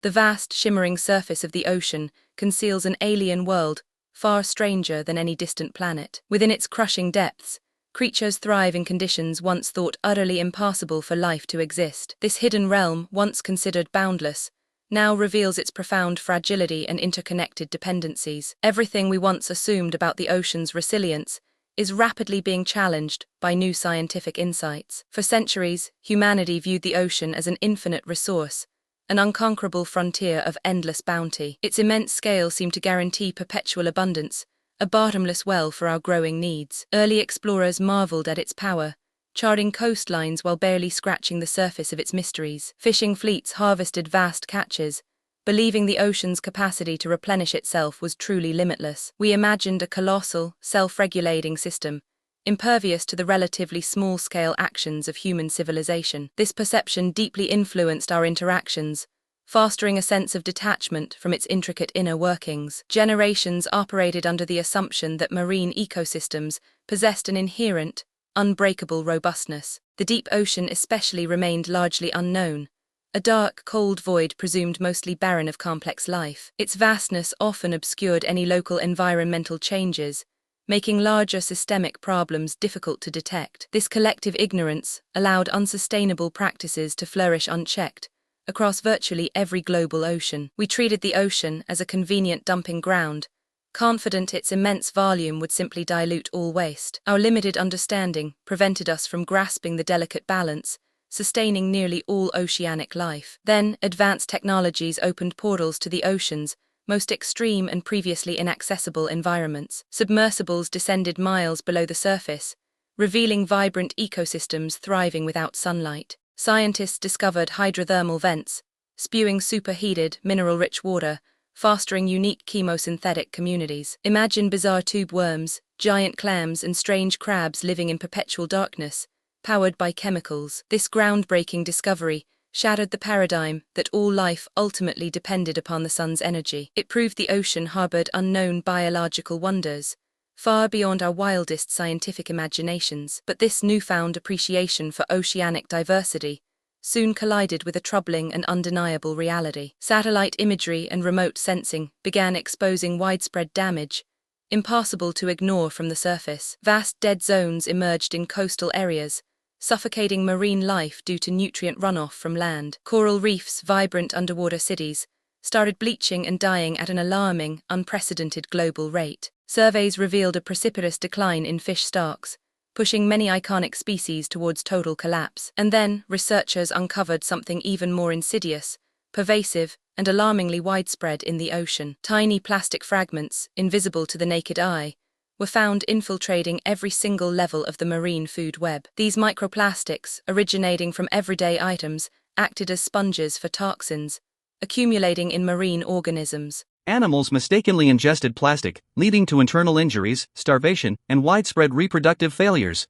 The vast, shimmering surface of the ocean conceals an alien world, far stranger than any distant planet. Within its crushing depths, creatures thrive in conditions once thought utterly impassable for life to exist. This hidden realm, once considered boundless, now reveals its profound fragility and interconnected dependencies. Everything we once assumed about the ocean's resilience is rapidly being challenged by new scientific insights. For centuries, humanity viewed the ocean as an infinite resource, an unconquerable frontier of endless bounty. Its immense scale seemed to guarantee perpetual abundance, a bottomless well for our growing needs. Early explorers marveled at its power, charting coastlines while barely scratching the surface of its mysteries. Fishing fleets harvested vast catches, believing the ocean's capacity to replenish itself was truly limitless. We imagined a colossal, self-regulating system, impervious to the relatively small-scale actions of human civilization. This perception deeply influenced our interactions, fostering a sense of detachment from its intricate inner workings. Generations operated under the assumption that marine ecosystems possessed an inherent, unbreakable robustness. The deep ocean especially remained largely unknown, a dark, cold void presumed mostly barren of complex life. Its vastness often obscured any local environmental changes, making larger systemic problems difficult to detect. This collective ignorance allowed unsustainable practices to flourish unchecked across virtually every global ocean. We treated the ocean as a convenient dumping ground, confident its immense volume would simply dilute all waste. Our limited understanding prevented us from grasping the delicate balance sustaining nearly all oceanic life. Then, advanced technologies opened portals to the ocean's most extreme and previously inaccessible environments. Submersibles descended miles below the surface, revealing vibrant ecosystems thriving without sunlight. Scientists discovered hydrothermal vents, spewing superheated, mineral-rich water, fostering unique chemosynthetic communities. Imagine bizarre tube worms, giant clams, and strange crabs living in perpetual darkness, powered by chemicals. This groundbreaking discovery shattered the paradigm that all life ultimately depended upon the sun's energy. It proved the ocean harbored unknown biological wonders, far beyond our wildest scientific imaginations. But this newfound appreciation for oceanic diversity soon collided with a troubling and undeniable reality. Satellite imagery and remote sensing began exposing widespread damage, impossible to ignore from the surface. Vast dead zones emerged in coastal areas, suffocating marine life due to nutrient runoff from land. Coral reefs, vibrant underwater cities, started bleaching and dying at an alarming, unprecedented global rate. Surveys revealed a precipitous decline in fish stocks, pushing many iconic species towards total collapse. And then, researchers uncovered something even more insidious, pervasive, and alarmingly widespread in the ocean. Tiny plastic fragments, invisible to the naked eye, were found infiltrating every single level of the marine food web. These microplastics, originating from everyday items, acted as sponges for toxins, accumulating in marine organisms. Animals mistakenly ingested plastic, leading to internal injuries, starvation, and widespread reproductive failures.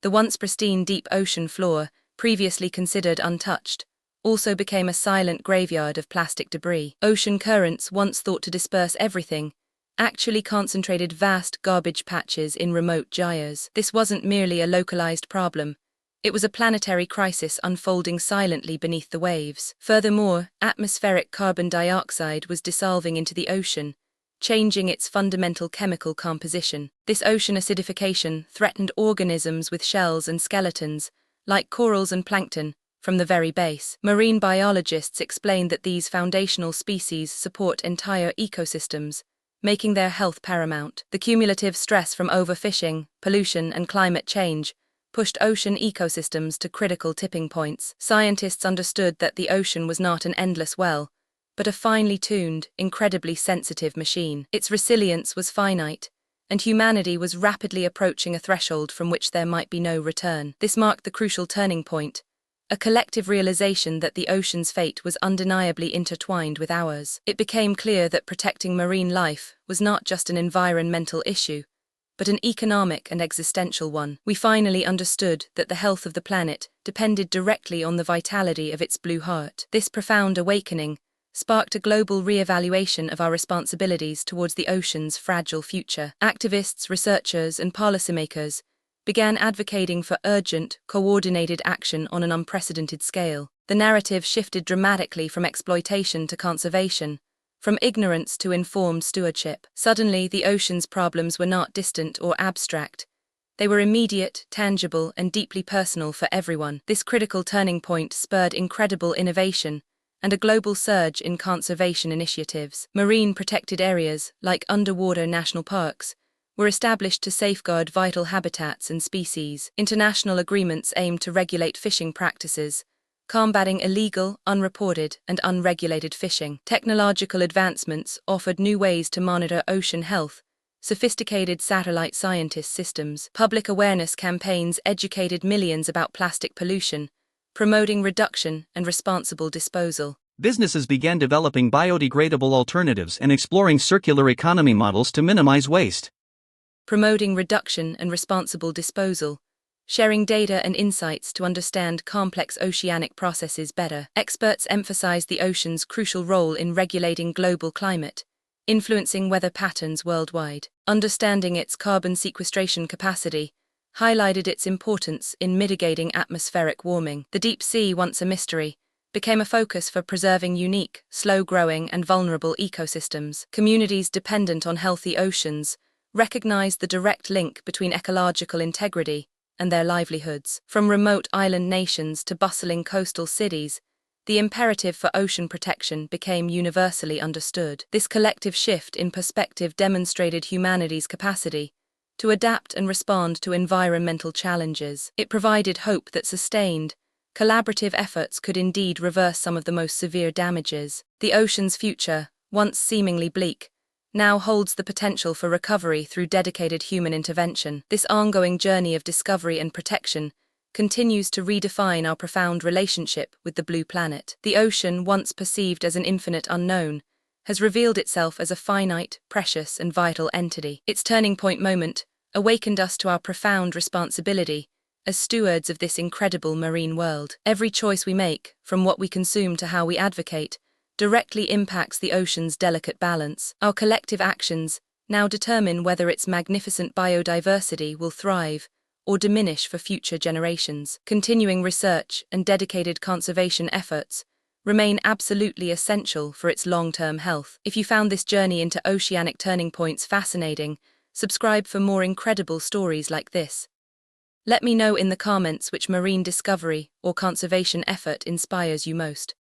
The once pristine deep ocean floor, previously considered untouched, also became a silent graveyard of plastic debris. Ocean currents, once thought to disperse everything, actually concentrated vast garbage patches in remote gyres. This wasn't merely a localized problem. It was a planetary crisis unfolding silently beneath the waves. Furthermore, atmospheric carbon dioxide was dissolving into the ocean, changing its fundamental chemical composition. This ocean acidification threatened organisms with shells and skeletons, like corals and plankton, from the very base. Marine biologists explained that these foundational species support entire ecosystems, making their health paramount. The cumulative stress from overfishing, pollution, and climate change pushed ocean ecosystems to critical tipping points. Scientists understood that the ocean was not an endless well, but a finely tuned, incredibly sensitive machine. Its resilience was finite, and humanity was rapidly approaching a threshold from which there might be no return. This marked the crucial turning point, a collective realization that the ocean's fate was undeniably intertwined with ours. It became clear that protecting marine life was not just an environmental issue, but an economic and existential one. We finally understood that the health of the planet depended directly on the vitality of its blue heart. This profound awakening sparked a global re-evaluation of our responsibilities towards the ocean's fragile future. Activists, researchers, and policymakers began advocating for urgent, coordinated action on an unprecedented scale. The narrative shifted dramatically from exploitation to conservation, from ignorance to informed stewardship. Suddenly, the ocean's problems were not distant or abstract. They were immediate, tangible, and deeply personal for everyone. This critical turning point spurred incredible innovation and a global surge in conservation initiatives. Marine protected areas, like underwater national parks, were established to safeguard vital habitats and species. International agreements aimed to regulate fishing practices, combating illegal, unreported, and unregulated fishing. Technological advancements offered new ways to monitor ocean health. Sophisticated satellite scientist systems, public awareness campaigns educated millions about plastic pollution, promoting reduction and responsible disposal. Businesses began developing biodegradable alternatives and exploring circular economy models to minimize waste. Promoting reduction and responsible disposal, sharing data and insights to understand complex oceanic processes better. Experts emphasize the ocean's crucial role in regulating global climate, influencing weather patterns worldwide. Understanding its carbon sequestration capacity highlighted its importance in mitigating atmospheric warming. The deep sea, once a mystery, became a focus for preserving unique, slow-growing, and vulnerable ecosystems. Communities dependent on healthy oceans recognized the direct link between ecological integrity and their livelihoods. From remote island nations to bustling coastal cities, the imperative for ocean protection became universally understood. This collective shift in perspective demonstrated humanity's capacity to adapt and respond to environmental challenges. It provided hope that sustained, collaborative efforts could indeed reverse some of the most severe damages. The ocean's future, once seemingly bleak, now holds the potential for recovery through dedicated human intervention. This ongoing journey of discovery and protection continues to redefine our profound relationship with the blue planet. The ocean, once perceived as an infinite unknown, has revealed itself as a finite, precious, and vital entity. Its turning point moment awakened us to our profound responsibility as stewards of this incredible marine world. Every choice we make, from what we consume to how we advocate, directly impacts the ocean's delicate balance. Our collective actions now determine whether its magnificent biodiversity will thrive or diminish for future generations. Continuing research and dedicated conservation efforts remain absolutely essential for its long-term health. If you found this journey into oceanic turning points fascinating, subscribe for more incredible stories like this. Let me know in the comments which marine discovery or conservation effort inspires you most.